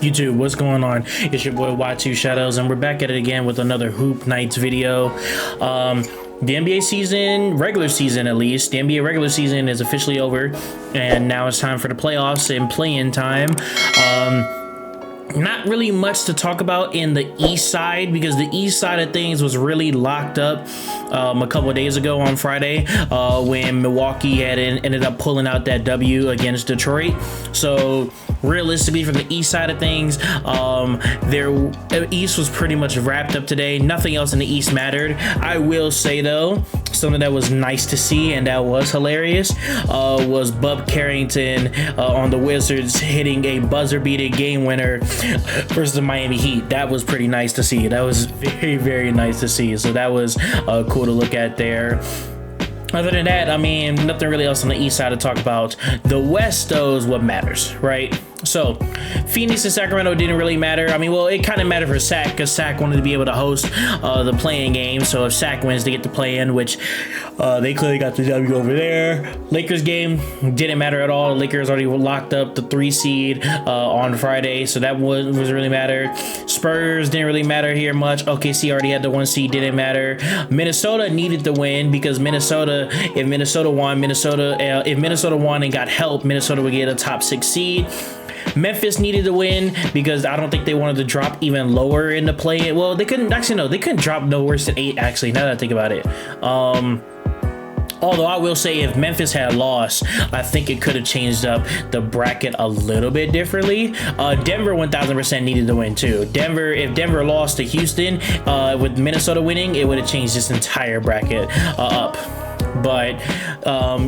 YouTube, what's going on? It's your boy Y2 Shadows, and we're back at it again with another Hoop Nights video. The NBA season, regular season at least, the NBA regular season is officially over, and now it's time for the playoffs and play-in time. Not really much to talk about in the East side, because the East side of things was really locked up a couple of days ago on Friday when Milwaukee had ended up pulling out that W against Detroit. So realistically, from the East side of things, their East was pretty much wrapped up today. Nothing else in the East mattered. I will say though, something that was nice to see and that was hilarious was Bub Carrington on the Wizards hitting a buzzer-beating game winner versus the Miami Heat. That was pretty nice to see. That was very, very nice to see. So that was cool to look at there. Other than that, I mean, nothing really else on the East side to talk about. The West, though, is what matters, right? So Phoenix and Sacramento didn't really matter. I mean, well, it kind of mattered for Sac, because Sac wanted to be able to host the play-in game. So if Sac wins, they get to play in, which they clearly got the W over there. Lakers game didn't matter at all. The Lakers already locked up the 3 seed on Friday, so that was really matter. Spurs didn't really matter here much. OKC already had the 1 seed, didn't matter. Minnesota needed to win, because if Minnesota won and got help, Minnesota would get a top 6 seed. Memphis needed to win because I don't think they wanted to drop even lower in the play. Well, they couldn't drop no worse than 8, actually, now that I think about it. Although I will say, if Memphis had lost, I think it could have changed up the bracket a little bit differently. Denver 1000% needed to win too. If Denver lost to Houston with Minnesota winning, it would have changed this entire bracket up. But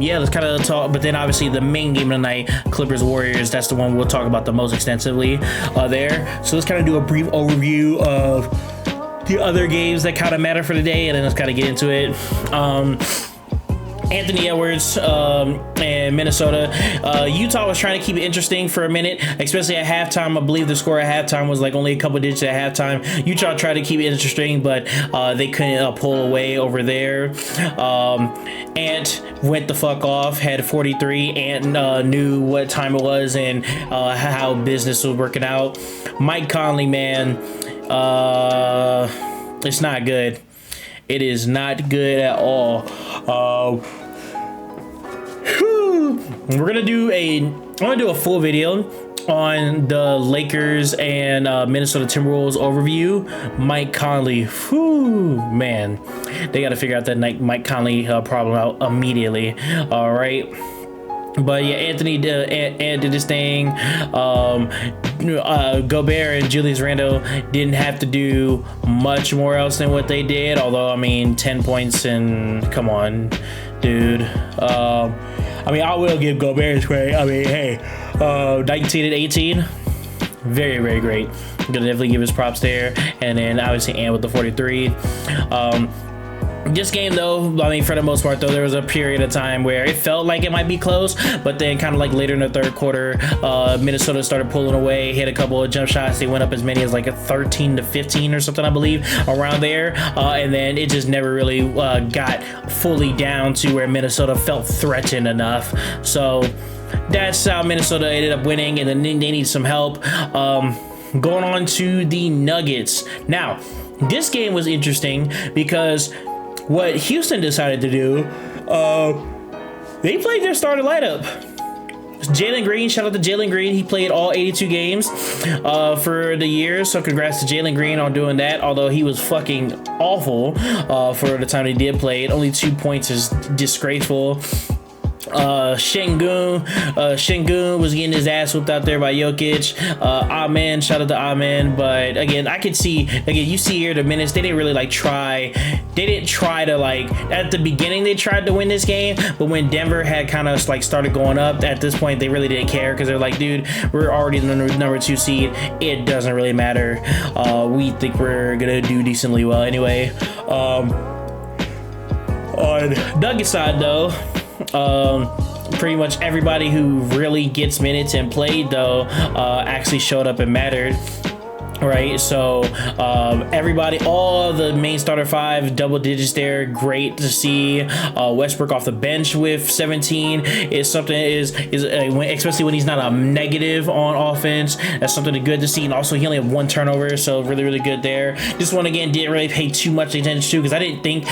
yeah, let's kind of talk. But then obviously the main game of the night, Clippers Warriors, that's the one we'll talk about the most extensively there. So let's kind of do a brief overview of the other games that kind of matter for the day, and then let's kind of get into it. Anthony Edwards and Minnesota. Utah was trying to keep it interesting for a minute, especially at halftime. I believe the score at halftime was like only a couple digits at halftime. Utah tried to keep it interesting, but they couldn't pull away over there. Ant went the fuck off, had 43. Ant knew what time it was and how business was working out. Mike Conley, man, it's not good. It is not good at all. I'm gonna do a full video on the Lakers and Minnesota Timberwolves overview. Mike Conley, man, they got to figure out that Mike Conley problem out immediately. All right. But yeah, Anthony did his thing. Gobert and Julius Randle didn't have to do much more else than what they did. Although, I mean, 10 points and come on, dude. I mean, I will give Gobert his credit. I mean, hey, 19 and 18, very, very great. I'm gonna definitely give his props there. And then obviously Ant with the 43. This game though, I mean, for the most part though, there was a period of time where it felt like it might be close, but then kind of like later in the third quarter, Minnesota started pulling away, hit a couple of jump shots. They went up as many as like a 13 to 15 or something, I believe, around there. And then it just never really got fully down to where Minnesota felt threatened enough. So that's how Minnesota ended up winning, and then they need some help. Going on to the Nuggets. Now, this game was interesting because what Houston decided to do, they played their starting lineup. Jalen Green, shout out to Jalen Green. He played all 82 games for the year, so congrats to Jalen Green on doing that, although he was fucking awful for the time he did play it. Only 2 points is disgraceful. Şengün was getting his ass whooped out there by Jokic. Amen, shout out to Amen. But again, I could see, again, you see here the minutes, they didn't really like try. They didn't try to, like, at the beginning they tried to win this game, but when Denver had kind of like started going up, at this point they really didn't care, because they're like, dude, we're already the number 2 seed. It doesn't really matter. We think we're gonna do decently well anyway. On Nuggets side though, pretty much everybody who really gets minutes and played though actually showed up and mattered. Right, so everybody, all the main starter five, double digits there. Great to see. Westbrook off the bench with 17 is something especially when he's not a negative on offense. That's something good to see. And also he only had one turnover, so really good there. This one again didn't really pay too much attention to because I didn't think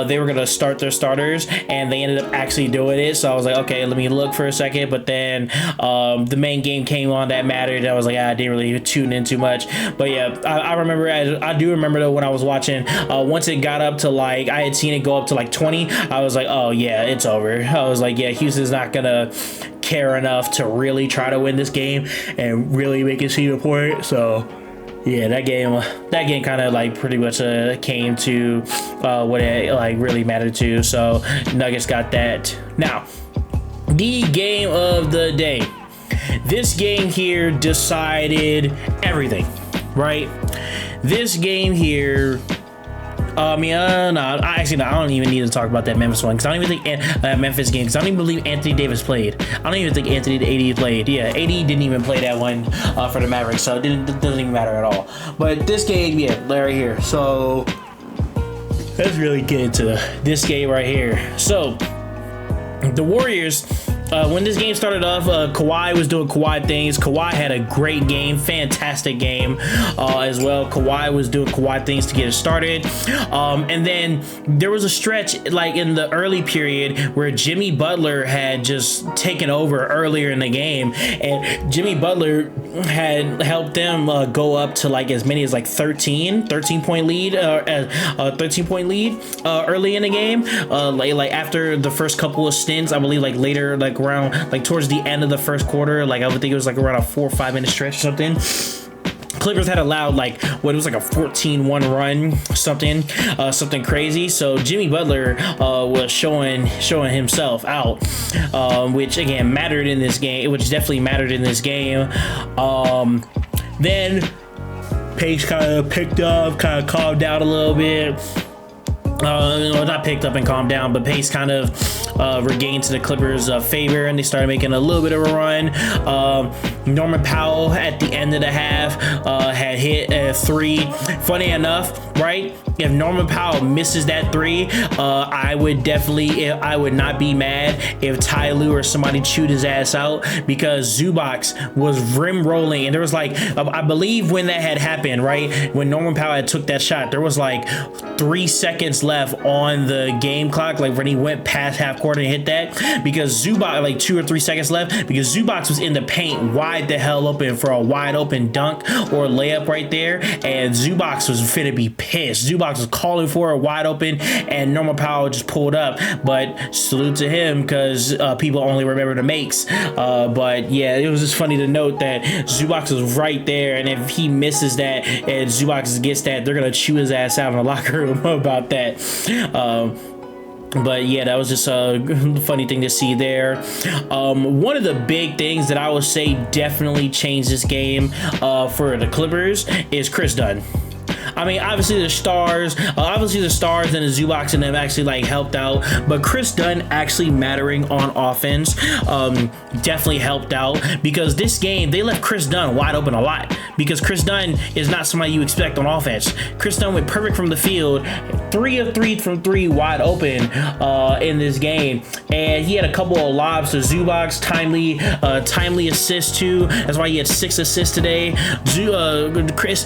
they were gonna start their starters, and they ended up actually doing it. So I was like, okay, let me look for a second. But then the main game came on that mattered. I was like, I didn't really tune in too much. But yeah, I do remember though when I was watching, once it got up to like, I had seen it go up to like 20, I was like, oh yeah, it's over. I was like, yeah, Houston's not gonna care enough to really try to win this game and really make it see the point. So yeah, that game kind of like pretty much came to what it like really mattered to. So Nuggets got that. Now, the game of the day. This game here decided everything, right? This game here, I don't even need to talk about that Memphis one because I don't even think Memphis game because I don't even believe Anthony Davis played. I don't even think AD played. Yeah, AD didn't even play that one for the Mavericks, so it doesn't even matter at all. But this game, yeah, right here. So let's really get into this game right here. So the Warriors. When this game started off, Kawhi was doing Kawhi things. Kawhi had a great game, fantastic game as well. Kawhi was doing Kawhi things to get it started. And then there was a stretch like in the early period where Jimmy Butler had just taken over earlier in the game. And Jimmy Butler had helped them go up to like as many as like 13 point lead, 13 point lead early in the game. Like after the first couple of stints, I believe like later, like around like towards the end of the first quarter, like I would think it was like around a 4 or 5 minute stretch or something. Clippers had allowed like what it was like a 14-1 run, something crazy. So Jimmy Butler was showing himself out, which again mattered in this game. Which definitely mattered in this game. Then pace kind of picked up, kind of calmed down a little bit. Not picked up and calmed down, but pace kind of regained to the Clippers' favor, and they started making a little bit of a run. Norman Powell at the end of the half had hit a three. Funny enough, right? If Norman Powell misses that three, I would not be mad if Ty Lue or somebody chewed his ass out, because Zubac was rim rolling, and there was like, I believe when that had happened, right? When Norman Powell had took that shot, there was like 3 seconds left on the game clock, like when he went past half court and hit that, because Zubac, like 2 or 3 seconds left, because Zubac was in the paint wide the hell open for a wide open dunk or layup right there, and Zubac was finna be pissed. Zubac was calling for a wide open, and Norman Powell just pulled up. But salute to him, because people only remember the makes. But yeah, it was just funny to note that Zubac was right there, and if he misses that and Zubac gets that, they're gonna chew his ass out in the locker room about that. But yeah, that was just a funny thing to see there. One of the big things that I would say definitely changed this game for the Clippers is Chris Dunn. I mean, obviously the stars and the Zubac and them actually like helped out, but Chris Dunn actually mattering on offense definitely helped out, because this game they left Chris Dunn wide open a lot, because Chris Dunn is not somebody you expect on offense. Chris Dunn went perfect from the field, 3 of 3 from 3 wide open in this game, and he had a couple of lobs to Zubac, timely assists too. That's why he had 6 assists today.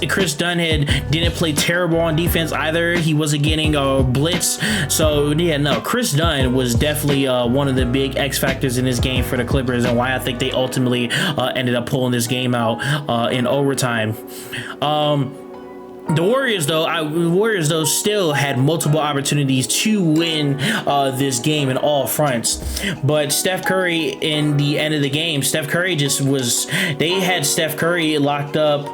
Chris Dunn didn't play terrible on defense either. He wasn't getting blitz. So yeah, no, Chris Dunn was definitely one of the big X factors in this game for the Clippers, and why I think they ultimately ended up pulling this game out in overtime. The Warriors though still had multiple opportunities to win this game in all fronts, but Steph Curry in the end of the game, they had Steph Curry locked up,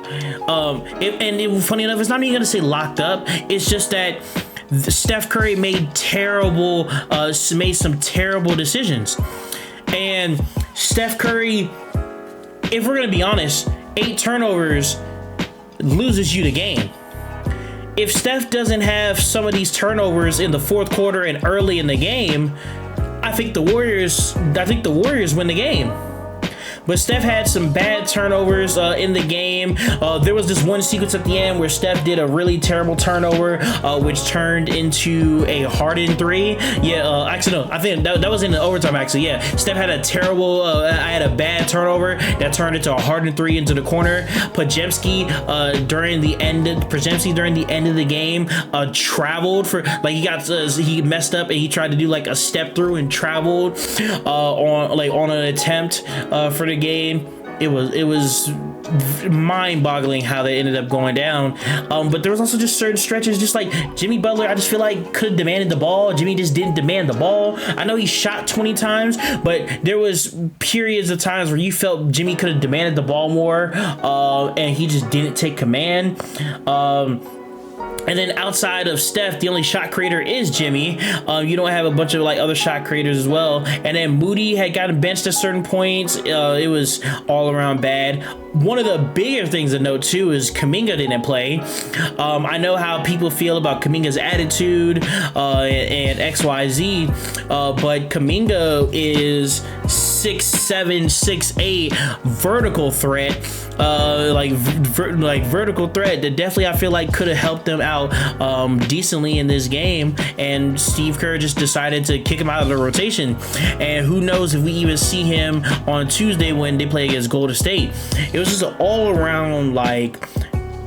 funny enough, it's not even gonna say locked up, it's just that Steph Curry made some terrible decisions. And Steph Curry, if we're gonna be honest, 8 turnovers loses you the game. If Steph doesn't have some of these turnovers in the fourth quarter and early in the game, I think the Warriors win the game. But Steph had some bad turnovers in the game. There was this one sequence at the end where Steph did a really terrible turnover, which turned into a Harden three. Yeah, actually no, I think that was in the overtime. Actually, yeah, Steph had a terrible. I had a bad turnover that turned into a Harden three into the corner. Podziemski during the end of the game traveled for like he messed up and he tried to do like a step through and traveled on an attempt for the game. It was mind-boggling how they ended up going down. But there was also just certain stretches, just like Jimmy Butler, I just feel like could have demanded the ball. Jimmy just didn't demand the ball. I know he shot 20 times, but there was periods of times where you felt Jimmy could have demanded the ball more, and he just didn't take command. And then outside of Steph, the only shot creator is Jimmy. You don't have a bunch of like other shot creators as well. And then Moody had gotten benched at certain points. It was all around bad. One of the bigger things to note too is Kuminga didn't play. I know how people feel about Kuminga's attitude and XYZ, but Kuminga is 6'7", 6'8", vertical threat, like vertical threat that definitely I feel like could have helped them out decently in this game. And Steve Kerr just decided to kick him out of the rotation. And who knows if we even see him on Tuesday when they play against Golden State. It was just an all-around like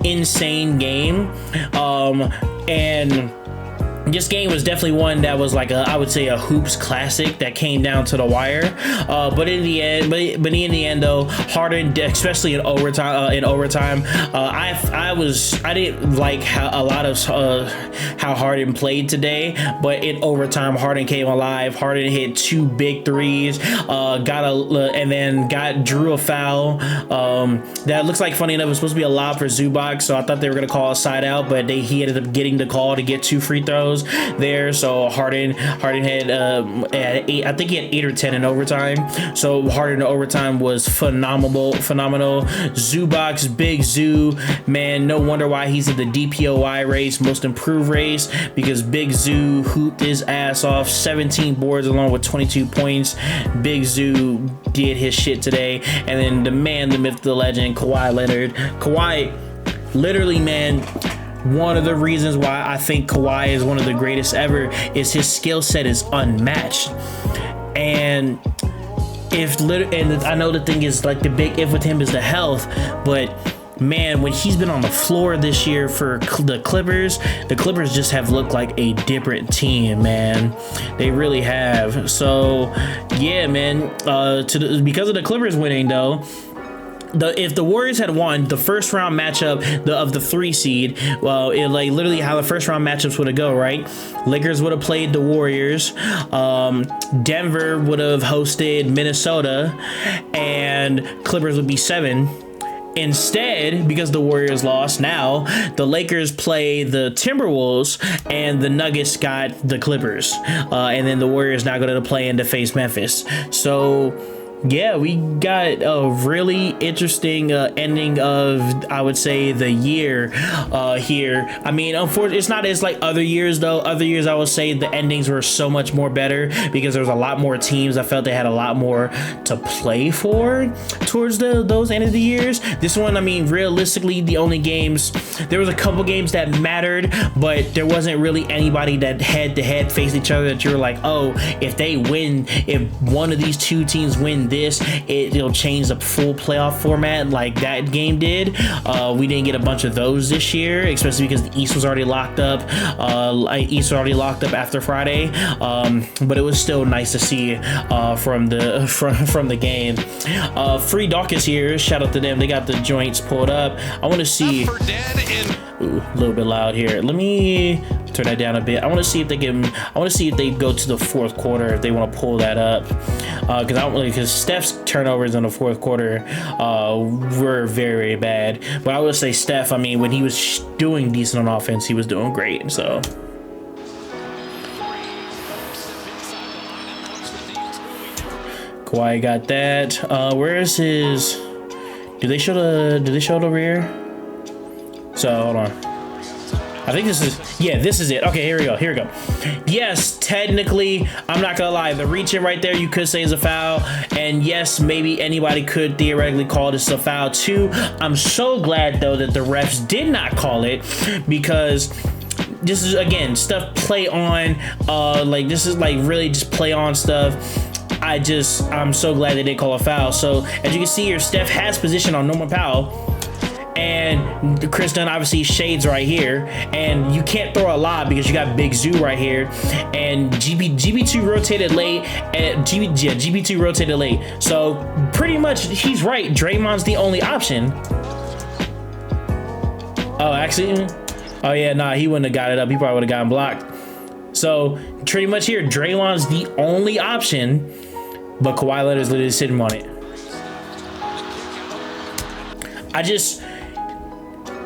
insane game, and this game was definitely one that was like I would say a hoops classic that came down to the wire. But in the end, though, Harden, especially in overtime, I didn't like how how Harden played today. But in overtime, Harden came alive. Harden hit 2 big threes, and then drew a foul. That looks like, funny enough, it was supposed to be a lob for Zubac, so I thought they were gonna call a side out, but he ended up getting the call to get 2 free throws there. So Harden had I think he had 8 or 10 in overtime. So Harden in overtime was phenomenal. Zubac's Big Zoo, man, no wonder why he's in the DPOY race, most improved race, because Big Zoo hooped his ass off. 17 boards along with 22 points. Big Zoo did his shit today. And then the man, the myth, the legend, Kawhi Leonard. Kawhi, literally, man, one of the reasons why I think Kawhi is one of the greatest ever is his skill set is unmatched. And I know the thing is like the big if with him is the health, but man, when he's been on the floor this year for the Clippers just have looked like a different team, man. They really have. So yeah, man, because of the Clippers winning though, if the Warriors had won the first round matchup of the 3 seed, well, literally how the first round matchups would have go, right? Lakers would have played the Warriors, Denver would have hosted Minnesota, and Clippers would be 7. Instead, because the Warriors lost, now the Lakers play the Timberwolves and the Nuggets got the Clippers, and then the Warriors now go to play in to face Memphis. So yeah, we got a really interesting ending of, I would say, the year here. I mean, unfortunately, it's not as like other years, though. Other years, I would say the endings were so much more better because there was a lot more teams. I felt they had a lot more to play for towards those end of the years. This one, I mean, realistically, the only games, there was a couple games that mattered, but there wasn't really anybody that head-to-head faced each other that you were like, oh, if they win, if one of these 2 teams win this, it'll change the full playoff format like that game did. We didn't get a bunch of those this year, especially because the East was already locked up. After Friday, but it was still nice to see from the game. Free Doc is here. Shout out to them. They got the joints pulled up. I want to see. Ooh, a little bit loud here. Let me turn that down a bit. I want to see if they go to the 4th quarter, if they want to pull that up, because Steph's turnovers in the 4th quarter were very bad. But I would say Steph, I mean, when he was doing decent on offense, he was doing great. So Kawhi got that. Where is his? Do they show it over here? So hold on. I think this is, yeah, this is it. Okay, here we go. Here we go. Yes, technically, I'm not gonna lie. The reaching right there, you could say is a foul. And yes, maybe anybody could theoretically call this a foul too. I'm so glad though that the refs did not call it, because this is, again, stuff play on, like this is like really just play on stuff. I'm so glad they didn't call a foul. So as you can see here, Steph has position on Norman Powell. And Chris Dunn obviously shades right here, and you can't throw a lob because you got Big Zoo right here, and GB2 rotated late, and GB2 rotated late. So pretty much he's right. Draymond's the only option. Oh, actually, oh yeah, nah, he wouldn't have got it up. He probably would have gotten blocked. So pretty much here, Draymond's the only option, but Kawhi Leonard's literally sitting on it.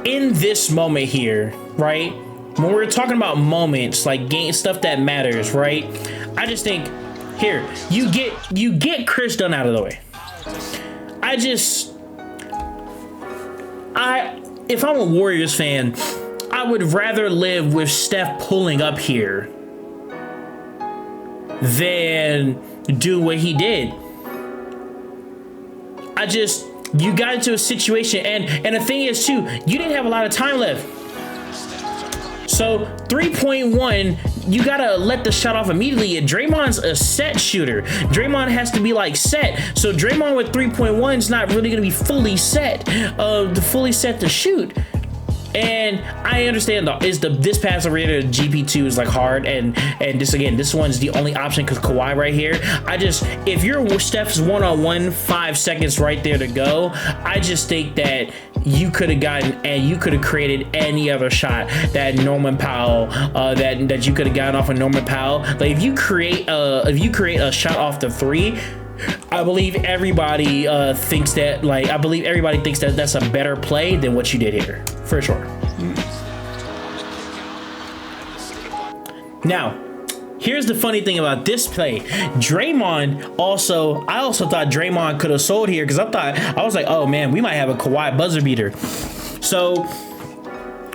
In this moment here, right? When we're talking about moments, like game stuff that matters, right? I just think here, you get Chris Dunn out of the way. If I'm a Warriors fan, I would rather live with Steph pulling up here than do what he did. You got into a situation, and the thing is too, you didn't have a lot of time left. So 3.1, you gotta let the shot off immediately. And Draymond's a set shooter. Draymond has to be like set. So Draymond with 3.1 is not really gonna be fully set to shoot. And I understand this pass over here to GP2 is like hard, and this one's the only option because Kawhi right here. If you're Steph's one-on-one, 5 seconds right there to go, I just think that you could have gotten, and you could have created any other shot that Norman Powell, that you could have gotten off of Norman Powell. Like if you create a shot off the three, I believe everybody thinks that that's a better play than what you did here, for sure. Now, here's the funny thing about this play. I also thought Draymond could have sold here, because I was like, oh man, we might have a Kawhi buzzer beater. So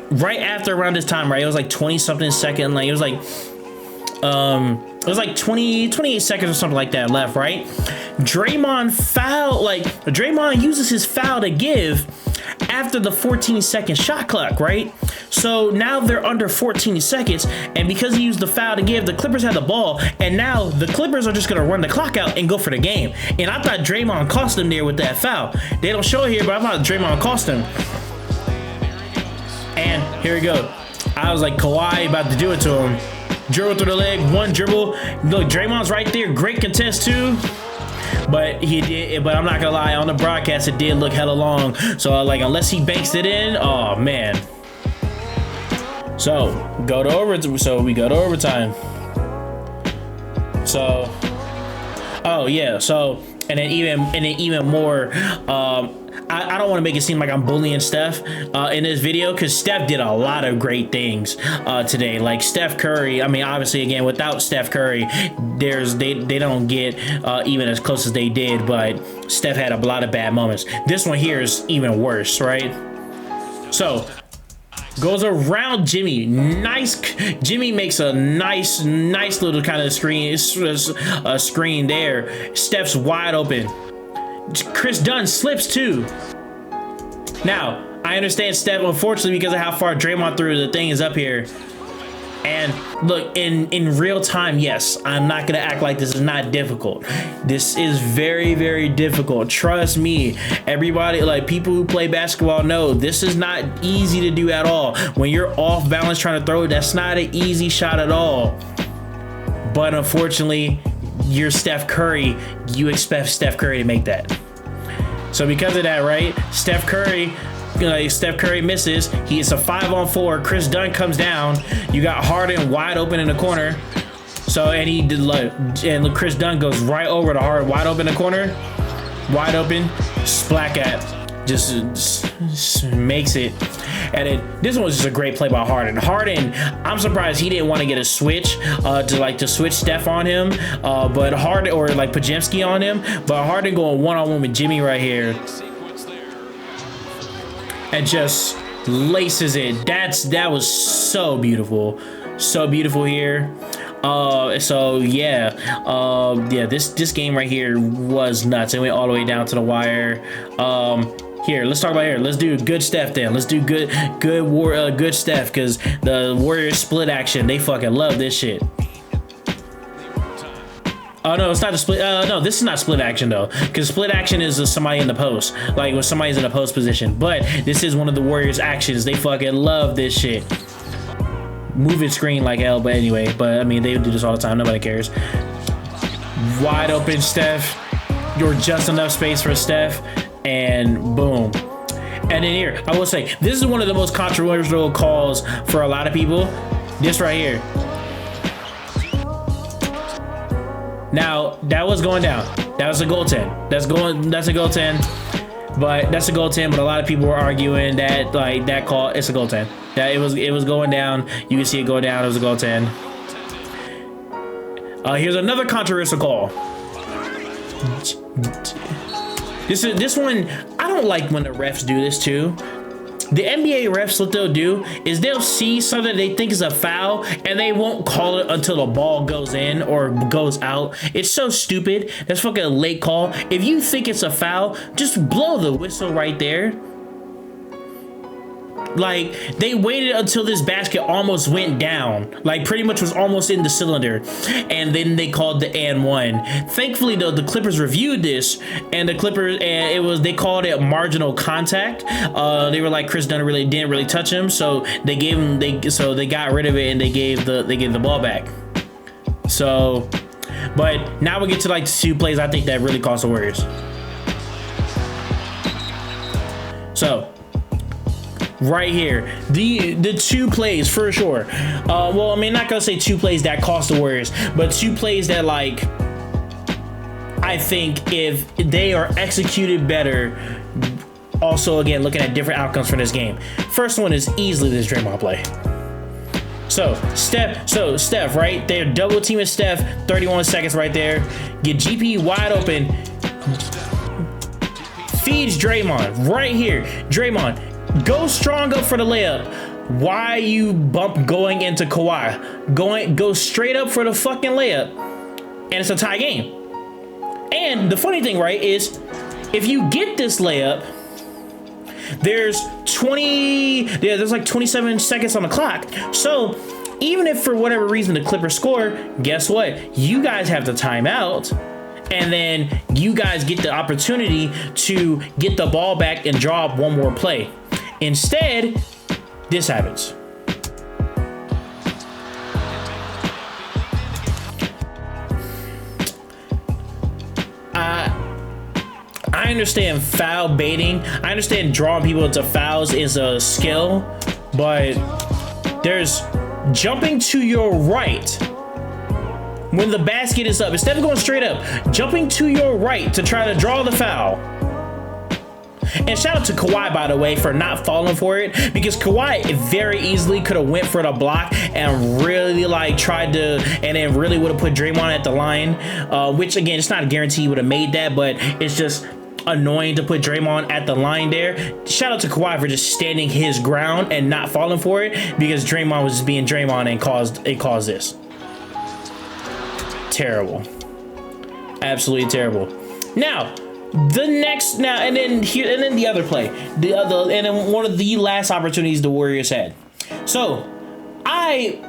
right after around this time, right, it was like 20 something second, like it was like 28 seconds or something like that left, right? Draymond uses his foul to give after the 14-second shot clock, right? So now they're under 14 seconds, and because he used the foul to give, the Clippers had the ball, and now the Clippers are just gonna run the clock out and go for the game. And I thought Draymond cost them there with that foul. They don't show it here, but I thought Draymond cost him. And here we go. I was like, Kawhi about to do it to him. Dribble through the leg, one dribble. Look, Draymond's right there. Great contest too. But I'm not gonna lie, on the broadcast it did look hella long. So like, unless he banks it in, oh man. So we go to overtime. So, oh yeah. So and then even more. I don't want to make it seem like I'm bullying Steph in this video, because Steph did a lot of great things today. Like Steph Curry, I mean, obviously, again, without Steph Curry, they don't get even as close as they did, but Steph had a lot of bad moments. This one here is even worse, right? So, goes around Jimmy. Jimmy makes a nice little kind of screen there. Steph's wide open. Chris Dunn slips too. Now, I understand Steph, unfortunately, because of how far Draymond threw, the thing is up here. And look, in real time, yes, I'm not gonna act like this is not difficult. This is very, very difficult. Trust me. Everybody, like people who play basketball know this is not easy to do at all. When you're off balance trying to throw, that's not an easy shot at all. But unfortunately, you're Steph Curry. You expect Steph Curry to make that. So because of that, right, Steph Curry misses. It's a 5-on-4. Chris Dunn comes down. You got Harden wide open in the corner. So and Chris Dunn goes right over to Harden, wide open in the corner, wide open, splat at, just makes it. And then this one was just a great play by Harden. I'm surprised he didn't want to get a switch to switch Steph on him, but Harden, or like Pajemski on him, but Harden going one-on-one with Jimmy right here, and just laces it. That was so beautiful. So beautiful here. So yeah, this game right here was nuts. It went all the way down to the wire. Here, let's talk about here. Let's do good Steph then. Let's do good Steph, because the Warriors split action, they fucking love this shit. Oh no, it's not a split. No, this is not split action though, because split action is somebody in the post, like when somebody's in a post position. But this is one of the Warriors' actions. They fucking love this shit. Moving screen like hell, but anyway. But I mean, they do this all the time. Nobody cares. Wide open Steph. You're just enough space for Steph, and boom. And then here, I will say, this is one of the most controversial calls for a lot of people. This right here. Now, that was going down. That was a goaltend. That's a goaltend. But that's a goaltend, but a lot of people were arguing that like that call, it's a goaltend. That it was going down. You can see it go down, it was a goaltend. Here's another controversial call. This one, I don't like when the refs do this too. The NBA refs, what they'll do is they'll see something they think is a foul and they won't call it until the ball goes in or goes out. It's so stupid. That's fucking a late call. If you think it's a foul, just blow the whistle right there. Like, they waited until this basket almost went down, like pretty much was almost in the cylinder, and then they called the and one. Thankfully though, the Clippers reviewed this, and the Clippers, and they called it marginal contact. They were like, Chris Dunn didn't really touch him, so they gave him, they got rid of it and they gave the ball back. So, but now we get to like the 2 plays I think that really cost the Warriors. So right here, the 2 plays for sure. Well, I mean, not gonna say 2 plays that cost the Warriors, but 2 plays that, like, I think if they are executed better, also again looking at different outcomes for this game. First one is easily this Draymond play. So Steph right there, double teaming Steph, 31 seconds right there. Get GP wide open, feeds Draymond right here. Draymond, go strong up for the layup. Why you bump going into Kawhi? Go straight up for the fucking layup, and it's a tie game. And the funny thing, right, is if you get this layup, there's like 27 seconds on the clock. So even if for whatever reason the Clippers score, guess what? You guys have the timeout. And then you guys get the opportunity to get the ball back and draw up one more play. Instead, this happens. I understand foul baiting. I understand drawing people into fouls is a skill, but there's jumping to your right when the basket is up. Instead of going straight up, jumping to your right to try to draw the foul. And shout out to Kawhi, by the way, for not falling for it, because Kawhi very easily could have went for the block and really like tried to, and then really would have put Draymond at the line, which again, it's not a guarantee he would have made that, but it's just annoying to put Draymond at the line there. Shout out to Kawhi for just standing his ground and not falling for it, because Draymond was just being Draymond and caused this. Terrible. Absolutely terrible. Now, and then the other play, and then one of the last opportunities the Warriors had. So, I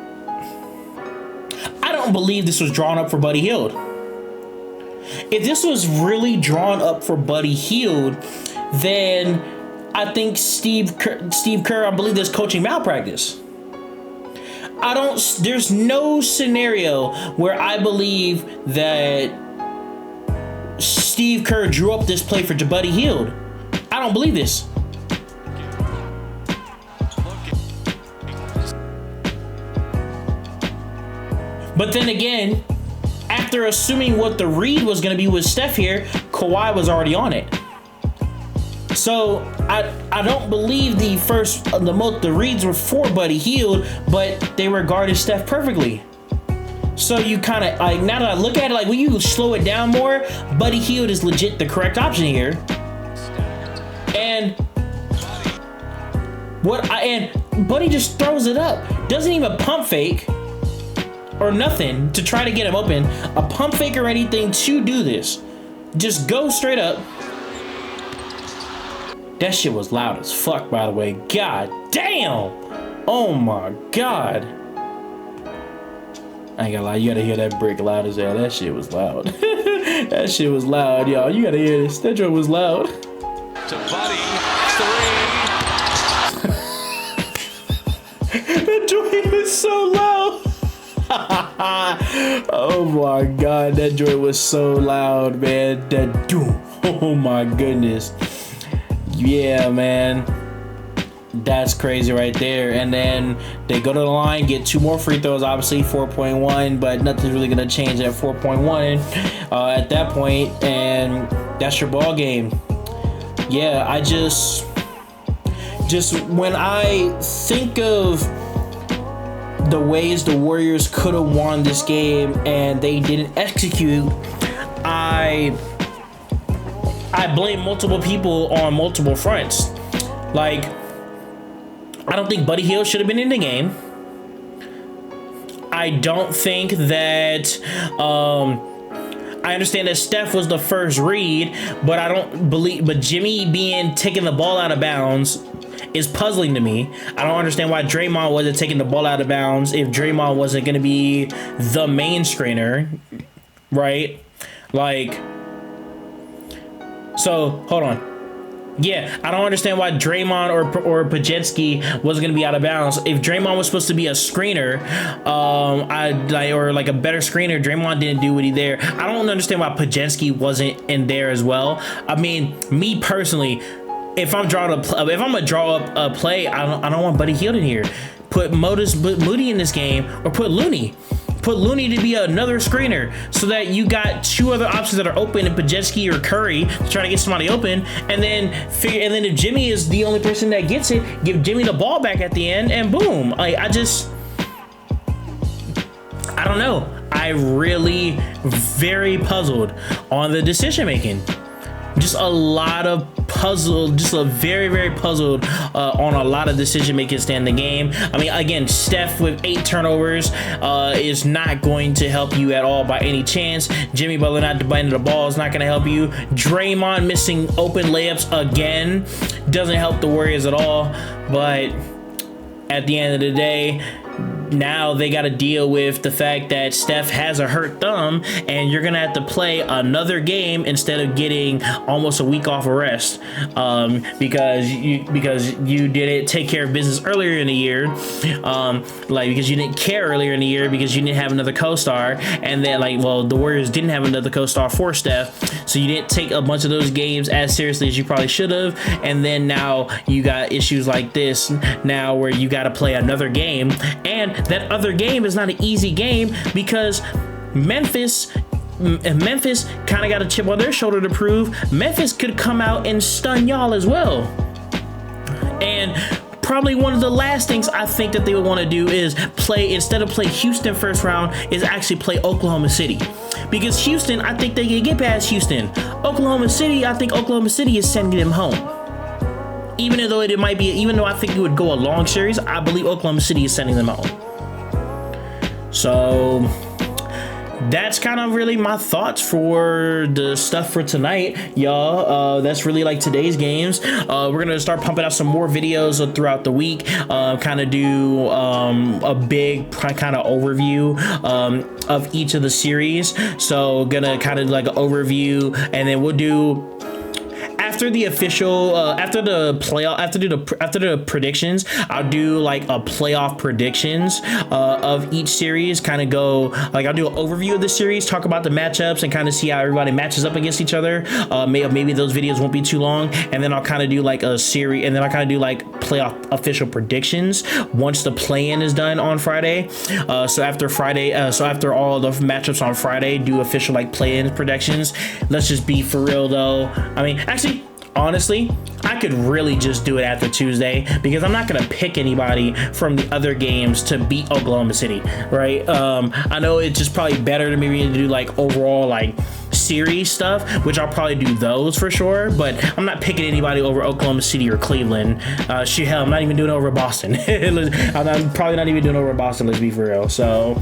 don't believe this was drawn up for Buddy Hield. If this was really drawn up for Buddy Hield, then I think Steve Kerr, I believe there's coaching malpractice. There's no scenario where I believe that Steve Kerr drew up this play for Buddy Hield. I don't believe this. But then again, after assuming what the read was going to be with Steph here, Kawhi was already on it. So I don't believe the reads were for Buddy Hield, but they regarded Steph perfectly. So you kind of, like, now that I look at it, like, when you slow it down more, Buddy Hield is legit the correct option here. And And Buddy just throws it up. Doesn't even pump fake or nothing to try to get him open. A pump fake or anything to do this. Just go straight up. That shit was loud as fuck, by the way. God damn. Oh my God. I ain't gonna lie, you gotta hear that brick loud as hell. That shit was loud. That shit was loud, y'all. You gotta hear this. That joint was loud. To Buddy, 3. That joint was so loud. Oh my God, that joint was so loud, man. That doom. Oh my goodness. Yeah, man. That's crazy right there. And then they go to the line, get 2 more free throws, obviously 4.1, but nothing's really gonna change at 4.1 at that point, and that's your ball game. Yeah, I just when I think of the ways the Warriors could have won this game and they didn't execute, I blame multiple people on multiple fronts. Like, I don't think Buddy Hield should have been in the game. I don't think that I understand that Steph was the first read, but I don't believe, but Jimmy taking the ball out of bounds is puzzling to me. I don't understand why Draymond wasn't taking the ball out of bounds if Draymond wasn't going to be the main screener, right? Like, so hold on. Yeah, I don't understand why Draymond or Pajetsky wasn't gonna be out of bounds. If Draymond was supposed to be a screener, or like a better screener, Draymond didn't do what he there. I don't understand why Pajetsky wasn't in there as well. I mean, me personally, if I'm gonna draw up a play, I don't want Buddy Hield in here. Put Moody in this game, or put Looney. Put Looney to be another screener so that you got 2 other options that are open in Pajetsky or Curry to try to get somebody open, and then if Jimmy is the only person that gets it, give Jimmy the ball back at the end, and boom. Like, I don't know. I really very puzzled on the decision making. Just a lot of puzzled, just a very, very puzzled on a lot of decision making stand in the game. I mean, again, Steph with 8 turnovers is not going to help you at all by any chance. Jimmy Butler not biting the ball is not going to help you. Draymond missing open layups again doesn't help the Warriors at all. But at the end of the day, now they got to deal with the fact that Steph has a hurt thumb, and you're gonna have to play another game instead of getting almost a week off of rest, because you didn't take care of business earlier in the year, because you didn't care earlier in the year because you didn't have another co-star, and then the Warriors didn't have another co-star for Steph, so you didn't take a bunch of those games as seriously as you probably should have, and then now you got issues like this now where you got to play another game, and that other game is not an easy game because Memphis kind of got a chip on their shoulder to prove. Memphis could come out and stun y'all as well. And probably one of the last things I think that they would want to do is instead of play Houston first round, is actually play Oklahoma City. Because Houston, I think they can get past Houston. Oklahoma City, I think Oklahoma City is sending them home. Even though I think it would go a long series, I believe Oklahoma City is sending them home. So that's kind of really my thoughts for the stuff for tonight, y'all. That's really like today's games. We're gonna start pumping out some more videos throughout the week, kind of do a big kind of overview of each of the series. So gonna kind of like an overview, and then we'll do after the official after the predictions. I'll do like a playoff predictions of each series, kind of go like I'll do an overview of the series, talk about the matchups, and kind of see how everybody matches up against each other. Maybe those videos won't be too long, and then I'll kind of do like a series, and then I'll kind of do like playoff official predictions once the play-in is done on Friday. So after all the matchups on Friday, do official like play-in predictions. Let's just be for real though. I mean, actually, honestly, I I could really just do it after Tuesday because I'm not gonna pick anybody from the other games to beat Oklahoma City, right? I know it's just probably better to maybe do like overall like series stuff, which I'll probably do those for sure, but I'm not picking anybody over Oklahoma City or Cleveland. Hell, I'm not even doing it over Boston. I'm probably not even doing it over Boston, let's be for real. So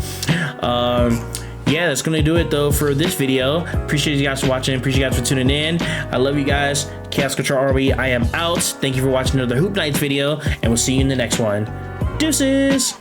yeah, that's gonna do it though for this video. Appreciate you guys for watching. Appreciate you guys for tuning in. I love you guys. Chaos Control RB, I am out. Thank you for watching another Hoop Nights video, and we'll see you in the next one. Deuces.